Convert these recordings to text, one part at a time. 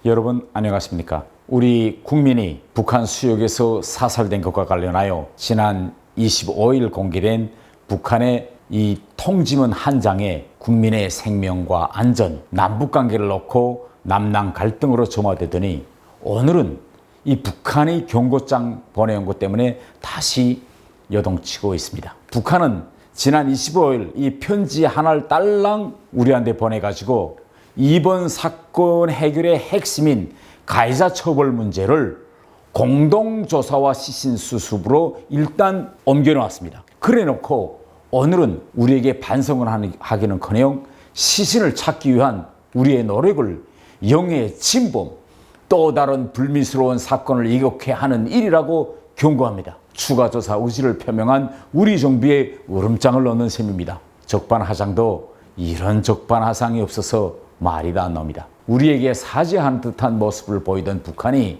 여러분 안녕하십니까? 우리 국민이 북한 수역에서 사살된 것과 관련하여 지난 25일 공개된 북한의 이 통지문 한 장에 국민의 생명과 안전, 남북관계를 놓고 남남 갈등으로 점화되더니 오늘은 이 북한의 경고장 보내온 것 때문에 다시 여동치고 있습니다. 북한은 지난 25일 이 편지 하나를 딸랑 우리한테 보내가지고 이번 사건 해결의 핵심인 가해자 처벌 문제를 공동조사와 시신수습으로 일단 옮겨놓았습니다. 그래놓고 오늘은 우리에게 반성을 하기는커녕 시신을 찾기 위한 우리의 노력을 영의 진범, 또 다른 불미스러운 사건을 이렇게 하는 일이라고 경고합니다. 추가 조사 의지를 표명한 우리 정부의 으름장을 넣는 셈입니다. 적반하장도 이런 적반하장이 없어서 말이 다 안 나옵니다. 우리에게 사죄하는 듯한 모습을 보이던 북한이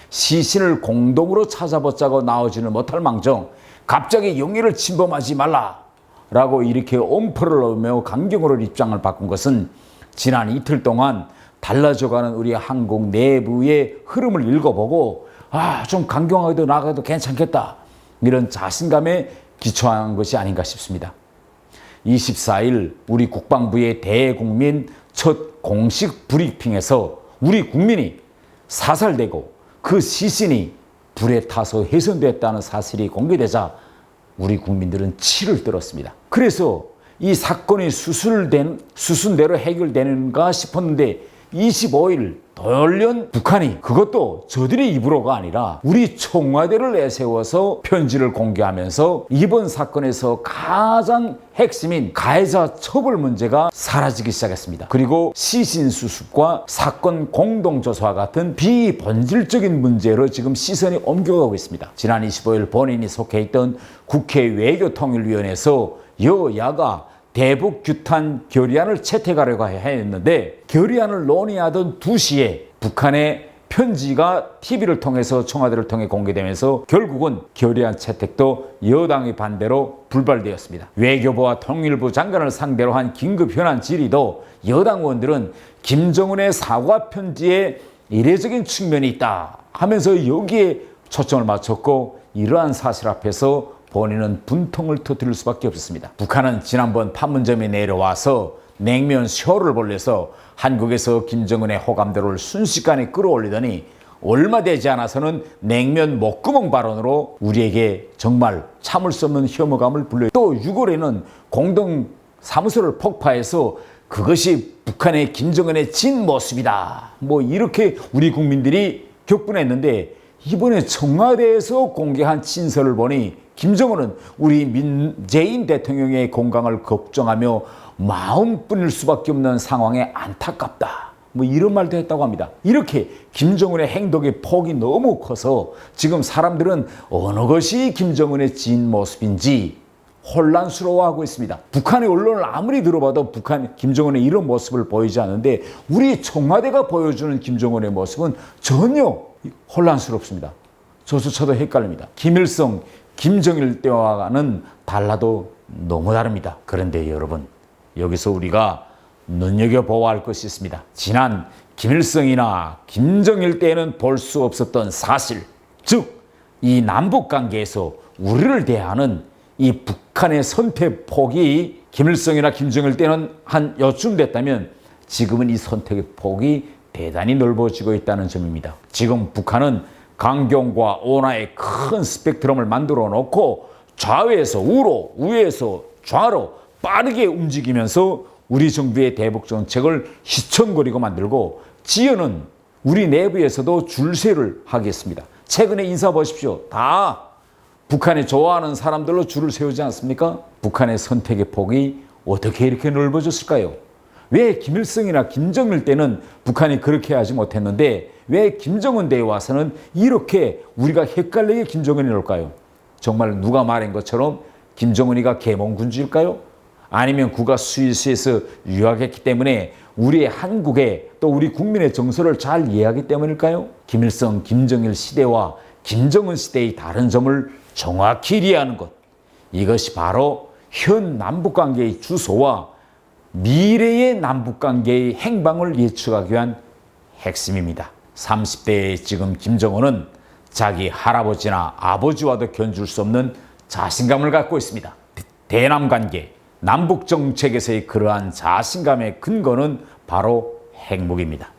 시신을 공동으로 찾아보자고 나오지는 못할 망정 갑자기 영예를 침범하지 말라라고 이렇게 엄포를 놓으며 강경으로 입장을 바꾼 것은 지난 이틀 동안 달라져가는 우리 한국 내부의 흐름을 읽어보고 좀 강경하게도 나가도 괜찮겠다 이런 자신감에 기초한 것이 아닌가 싶습니다. 24일 우리 국방부의 대국민 첫 공식 브리핑에서 우리 국민이 사살되고 그 시신이 불에 타서 훼손됐다는 사실이 공개되자 우리 국민들은 치를 떨었습니다. 그래서 이 사건이 수순대로 해결되는가 싶었는데 25일 돌연 북한이 그것도 저들의 입으로가 아니라 우리 청와대를 내세워서 편지를 공개하면서 이번 사건에서 가장 핵심인 가해자 처벌 문제가 사라지기 시작했습니다. 그리고 시신 수습과 사건 공동조사와 같은 비본질적인 문제로 지금 시선이 옮겨가고 있습니다. 지난 25일 본인이 속해 있던 국회 외교통일위원회에서 여야가 대북 규탄 결의안을 채택하려고 했는데 결의안을 논의하던 2시에 북한의 편지가 TV를 통해서 청와대를 통해 공개되면서 결국은 결의안 채택도 여당의 반대로 불발되었습니다. 외교부와 통일부 장관을 상대로 한 긴급 현안 질의도 여당 의원들은 김정은의 사과 편지에 이례적인 측면이 있다 하면서 여기에 초점을 맞췄고 이러한 사실 앞에서 본인은 분통을 터뜨릴 수밖에 없었습니다. 북한은 지난번 판문점에 내려와서 냉면 쇼를 벌려서 한국에서 김정은의 호감도를 순식간에 끌어올리더니 얼마 되지 않아서는 냉면 목구멍 발언으로 우리에게 정말 참을 수 없는 혐오감을 불러요. 또 6월에는 공동 사무소를 폭파해서 그것이 북한의 김정은의 진 모습이다. 이렇게 우리 국민들이 격분했는데 이번에 청와대에서 공개한 친서를 보니 김정은은 우리 문재인 대통령의 건강을 걱정하며 마음뿐일 수밖에 없는 상황에 안타깝다. 이런 말도 했다고 합니다. 이렇게 김정은의 행동의 폭이 너무 커서 지금 사람들은 어느 것이 김정은의 진 모습인지 혼란스러워하고 있습니다. 북한의 언론을 아무리 들어봐도 김정은의 이런 모습을 보이지 않는데 우리 청와대가 보여주는 김정은의 모습은 전혀 혼란스럽습니다. 저조차도 헷갈립니다. 김일성, 김정일 때와는 달라도 너무 다릅니다. 그런데 여러분, 여기서 우리가 눈여겨보아야 할 것이 있습니다. 지난 김일성이나 김정일 때는 볼 수 없었던 사실, 즉 이 남북관계에서 우리를 대하는 이 북한의 선택 폭이 김일성이나 김정일 때는 한 요쯤 됐다면 지금은 이 선택의 폭이 대단히 넓어지고 있다는 점입니다. 지금 북한은 강경과 온화의 큰 스펙트럼을 만들어 놓고 좌우에서 우로, 우에서 좌로 빠르게 움직이면서 우리 정부의 대북 정책을 휘청거리고 만들고 지연은 우리 내부에서도 줄세를 하겠습니다. 최근에 인사 보십시오. 다 북한이 좋아하는 사람들로 줄을 세우지 않습니까? 북한의 선택의 폭이 어떻게 이렇게 넓어졌을까요? 왜 김일성이나 김정일 때는 북한이 그렇게 하지 못했는데 왜 김정은 때에 와서는 이렇게 우리가 헷갈리게 김정은이 올까요? 정말 누가 말한 것처럼 김정은이가 계몽군주일까요? 아니면 그가 스위스에서 유학했기 때문에 우리의 한국의 또 우리 국민의 정서를 잘 이해하기 때문일까요? 김일성, 김정일 시대와 김정은 시대의 다른 점을 정확히 이해하는 것, 이것이 바로 현 남북관계의 주소와 미래의 남북관계의 행방을 예측하기 위한 핵심입니다. 30대의 지금 김정은은 자기 할아버지나 아버지와도 견줄 수 없는 자신감을 갖고 있습니다. 대남 관계, 남북 정책에서의 그러한 자신감의 근거는 바로 핵무기입니다.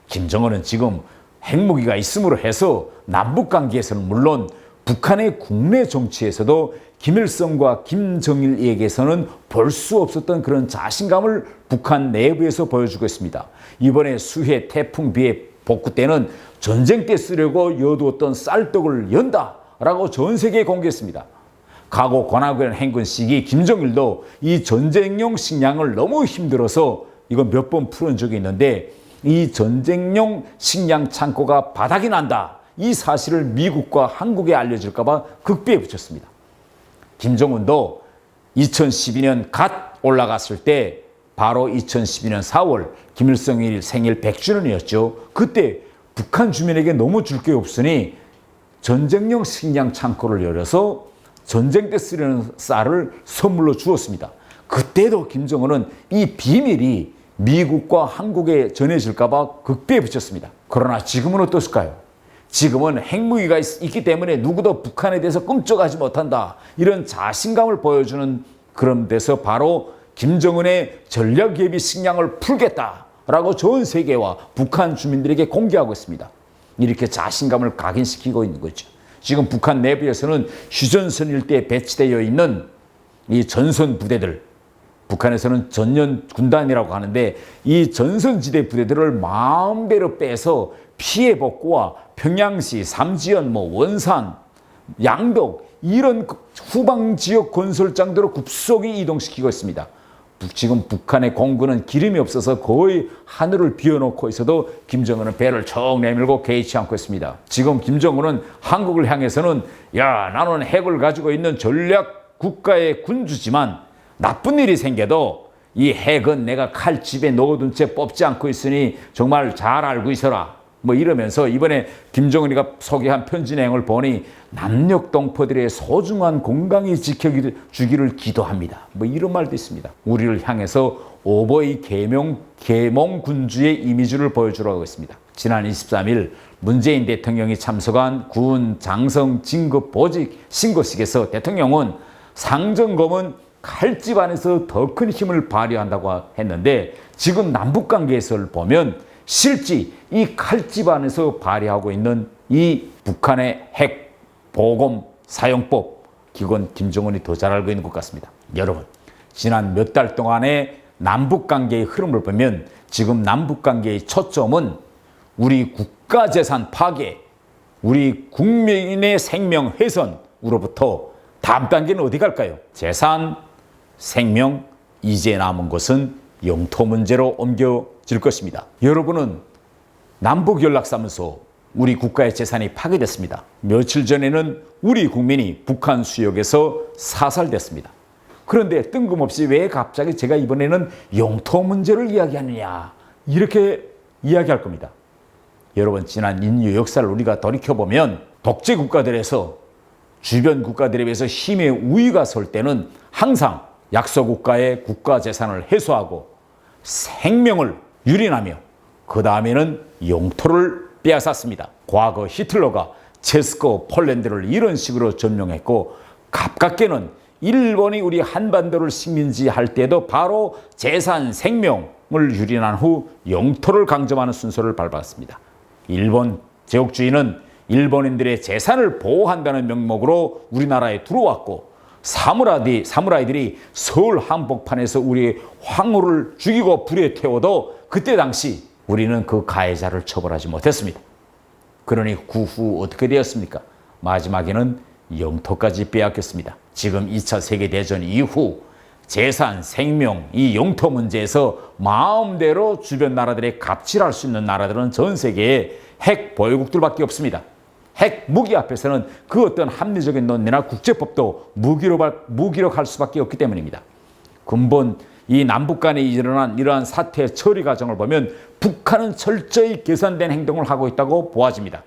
김정은은 지금 핵무기가 있음으로 해서 남북 관계에서는 물론 북한의 국내 정치에서도 김일성과 김정일에게서는 볼 수 없었던 그런 자신감을 북한 내부에서 보여주고 있습니다. 이번에 수해 태풍 비의 복구 때는 전쟁 때 쓰려고 여두었던 쌀떡을 연다라고 전 세계에 공개했습니다. 과거 권하구현 행군 시기 김정일도 이 전쟁용 식량을 너무 힘들어서 이거 몇 번 풀은 적이 있는데 이 전쟁용 식량 창고가 바닥이 난다. 이 사실을 미국과 한국에 알려질까 봐 극비에 붙였습니다. 김정은도 2012년 갓 올라갔을 때 바로 2012년 4월 김일성이 생일 100주년이었죠. 그때 북한 주민에게 너무 줄 게 없으니 전쟁용 식량 창고를 열어서 전쟁 때 쓰려는 쌀을 선물로 주었습니다. 그때도 김정은은 이 비밀이 미국과 한국에 전해질까 봐 극비에 붙였습니다. 그러나 지금은 어떠실까요? 지금은 핵무기가 있기 때문에 누구도 북한에 대해서 꿈쩍하지 못한다. 이런 자신감을 보여주는 그런 데서 바로 김정은의 전략예비 식량을 풀겠다라고 전 세계와 북한 주민들에게 공개하고 있습니다. 이렇게 자신감을 각인시키고 있는 거죠. 지금 북한 내부에서는 휴전선 일대에 배치되어 있는 이 전선 부대들, 북한에서는 전연 군단이라고 하는데 이 전선지대 부대들을 마음대로 빼서 피해 복구와 평양시, 삼지연, 원산, 양덕 이런 후방 지역 건설장들을 급속히 이동시키고 있습니다. 지금 북한의 공군은 기름이 없어서 거의 하늘을 비워놓고 있어도 김정은은 배를 쭉 내밀고 개의치 않고 있습니다. 지금 김정은은 한국을 향해서는 야, 나는 핵을 가지고 있는 전략 국가의 군주지만 나쁜 일이 생겨도 이 핵은 내가 칼집에 넣어둔 채 뽑지 않고 있으니 정말 잘 알고 있어라. 이러면서 이번에 김정은이가 소개한 편지 내용을 보니 남녘동포들의 소중한 건강이 지켜주기를 기도합니다. 이런 말도 있습니다. 우리를 향해서 오버의 계몽군주의 이미지를 보여주려고 했습니다. 지난 23일 문재인 대통령이 참석한 군 장성 진급 보직 신고식에서 대통령은 상정검은 칼집 안에서 더 큰 힘을 발휘한다고 했는데 지금 남북관계에서 보면 실제 이 칼집 안에서 발휘하고 있는 이 북한의 핵 보검 사용법 기본 김정은이 더 잘 알고 있는 것 같습니다. 여러분, 지난 몇 달 동안의 남북관계의 흐름을 보면 지금 남북관계의 초점은 우리 국가재산 파괴, 우리 국민의 생명 훼손으로부터 다음 단계는 어디 갈까요? 재산, 생명, 이제 남은 것은 영토 문제로 옮겨질 것입니다. 여러분은 남북연락사무소 우리 국가의 재산이 파괴됐습니다. 며칠 전에는 우리 국민이 북한 수역에서 사살됐습니다. 그런데 뜬금없이 왜 갑자기 제가 이번에는 영토 문제를 이야기하느냐 이렇게 이야기할 겁니다. 여러분, 지난 인류 역사를 우리가 돌이켜보면 독재 국가들에서 주변 국가들에 비해서 힘의 우위가 설 때는 항상 약소국가의 국가재산을 해소하고 생명을 유린하며 그 다음에는 영토를 빼앗았습니다. 과거 히틀러가 체스코, 폴란드를 이런 식으로 점령했고 가깝게는 일본이 우리 한반도를 식민지할 때도 바로 재산, 생명을 유린한 후 영토를 강점하는 순서를 밟았습니다. 일본 제국주의는 일본인들의 재산을 보호한다는 명목으로 우리나라에 들어왔고 사무라이들이 서울 한복판에서 우리의 황후를 죽이고 불에 태워도 그때 당시 우리는 그 가해자를 처벌하지 못했습니다. 그러니 그 후 어떻게 되었습니까? 마지막에는 영토까지 빼앗겼습니다. 지금 2차 세계대전 이후 재산, 생명, 이 영토 문제에서 마음대로 주변 나라들의 갑질할 수 있는 나라들은 전 세계에 핵 보유국들밖에 없습니다. 핵 무기 앞에서는 그 어떤 합리적인 논리나 국제법도 무기력할 수밖에 없기 때문입니다. 근본 이 남북 간에 일어난 이러한 사태 처리 과정을 보면 북한은 철저히 계산된 행동을 하고 있다고 보아집니다.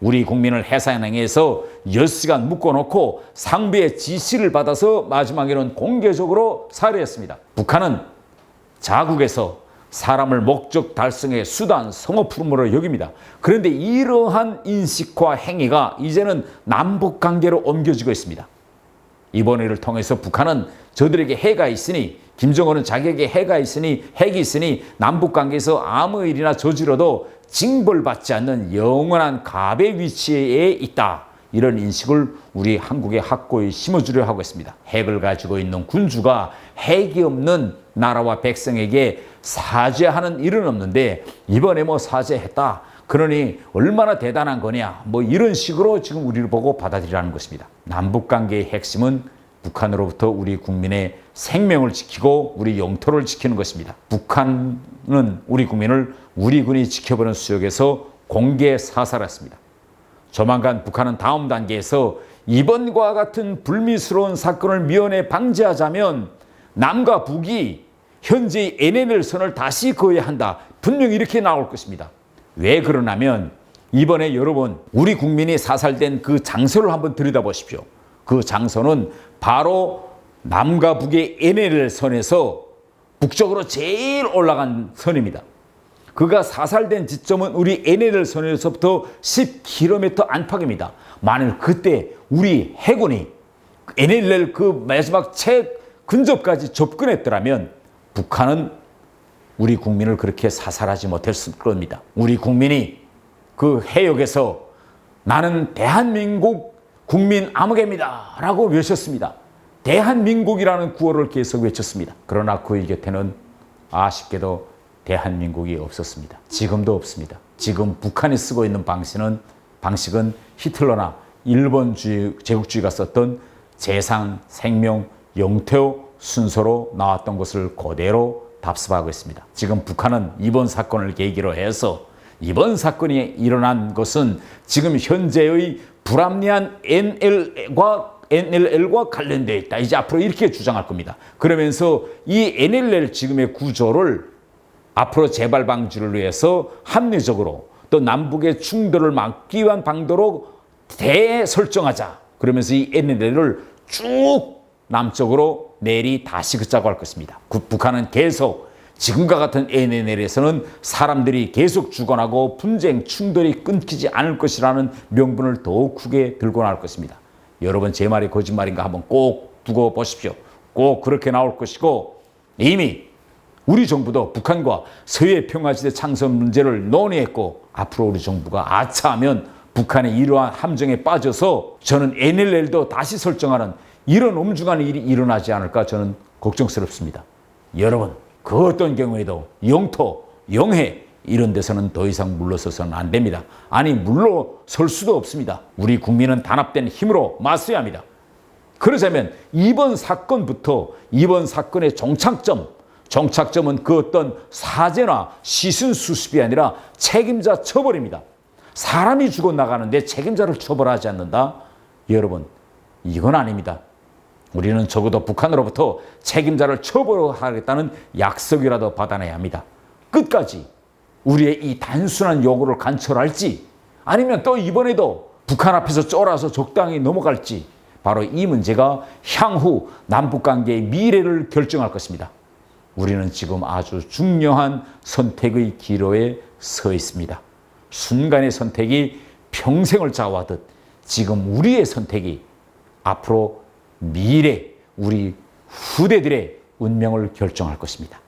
우리 국민을 해상행에서 10시간 묶어놓고 상부의 지시를 받아서 마지막에는 공개적으로 살해했습니다. 북한은 자국에서 사람을 목적 달성의 수단, 성업품으로 여깁니다. 그런데 이러한 인식과 행위가 이제는 남북관계로 옮겨지고 있습니다. 이번 일을 통해서 북한은 저들에게 해가 있으니, 김정은은 자기에게 해가 있으니, 핵이 있으니 남북관계에서 아무 일이나 저지러도 징벌받지 않는 영원한 갑의 위치에 있다. 이런 인식을 우리 한국의 학고에 심어주려 하고 있습니다. 핵을 가지고 있는 군주가 핵이 없는 나라와 백성에게 사죄하는 일은 없는데 이번에 뭐 사죄했다. 그러니 얼마나 대단한 거냐. 뭐 이런 식으로 지금 우리를 보고 받아들이라는 것입니다. 남북관계의 핵심은 북한으로부터 우리 국민의 생명을 지키고 우리 영토를 지키는 것입니다. 북한은 우리 국민을 우리 군이 지켜보는 수역에서 공개 사살했습니다. 조만간 북한은 다음 단계에서 이번과 같은 불미스러운 사건을 미연에 방지하자면 남과 북이 현재의 NLL선을 다시 그어야 한다. 분명히 이렇게 나올 것입니다. 왜 그러냐면 이번에 여러분 우리 국민이 사살된 그 장소를 한번 들여다보십시오. 그 장소는 바로 남과 북의 NLL선에서 북쪽으로 제일 올라간 선입니다. 그가 사살된 지점은 우리 NLL선에서부터 10km 안팎입니다. 만일 그때 우리 해군이 NLL 그 마지막 최 근접까지 접근했더라면 북한은 우리 국민을 그렇게 사살하지 못했을 겁니다. 우리 국민이 그 해역에서 나는 대한민국 국민 아무개입니다 라고 외쳤습니다. 대한민국이라는 구호를 계속 외쳤습니다. 그러나 그의 곁에는 아쉽게도 대한민국이 없었습니다. 지금도 없습니다. 지금 북한이 쓰고 있는 방식은 히틀러나 일본 제국주의가 썼던 재산, 생명, 영토 순서로 나왔던 것을 그대로 답습하고 있습니다. 지금 북한은 이번 사건을 계기로 해서 이번 사건이 일어난 것은 지금 현재의 불합리한 NLL과 관련되어 있다. 이제 앞으로 이렇게 주장할 겁니다. 그러면서 이 NLL 지금의 구조를 앞으로 재발 방지를 위해서 합리적으로 또 남북의 충돌을 막기 위한 방도로 대설정하자. 그러면서 이 NLL을 쭉 남쪽으로 내리 다시 긋자고 할 것입니다. 북한은 계속 지금과 같은 NLL에서는 사람들이 계속 죽어나고 분쟁, 충돌이 끊기지 않을 것이라는 명분을 더욱 크게 들고 나올 것입니다. 여러분 제 말이 거짓말인가 한번 꼭 두고 보십시오. 꼭 그렇게 나올 것이고 이미 우리 정부도 북한과 서해 평화지대 창설 문제를 논의했고 앞으로 우리 정부가 아차하면 북한의 이러한 함정에 빠져서 저는 NLL도 다시 설정하는 이런 엄중한 일이 일어나지 않을까 저는 걱정스럽습니다. 여러분 그 어떤 경우에도 영토, 영해 이런 데서는 더 이상 물러서서는 안 됩니다. 아니 물러설 수도 없습니다. 우리 국민은 단합된 힘으로 맞서야 합니다. 그러자면 이번 사건부터 이번 사건의 정착점은 그 어떤 사죄나 시순 수습이 아니라 책임자 처벌입니다. 사람이 죽어나가는데 책임자를 처벌하지 않는다? 여러분 이건 아닙니다. 우리는 적어도 북한으로부터 책임자를 처벌하겠다는 약속이라도 받아내야 합니다. 끝까지 우리의 이 단순한 요구를 관철할지 아니면 또 이번에도 북한 앞에서 쫄아서 적당히 넘어갈지 바로 이 문제가 향후 남북관계의 미래를 결정할 것입니다. 우리는 지금 아주 중요한 선택의 기로에 서 있습니다. 순간의 선택이 평생을 좌우하듯 지금 우리의 선택이 앞으로 미래 우리 후대들의 운명을 결정할 것입니다.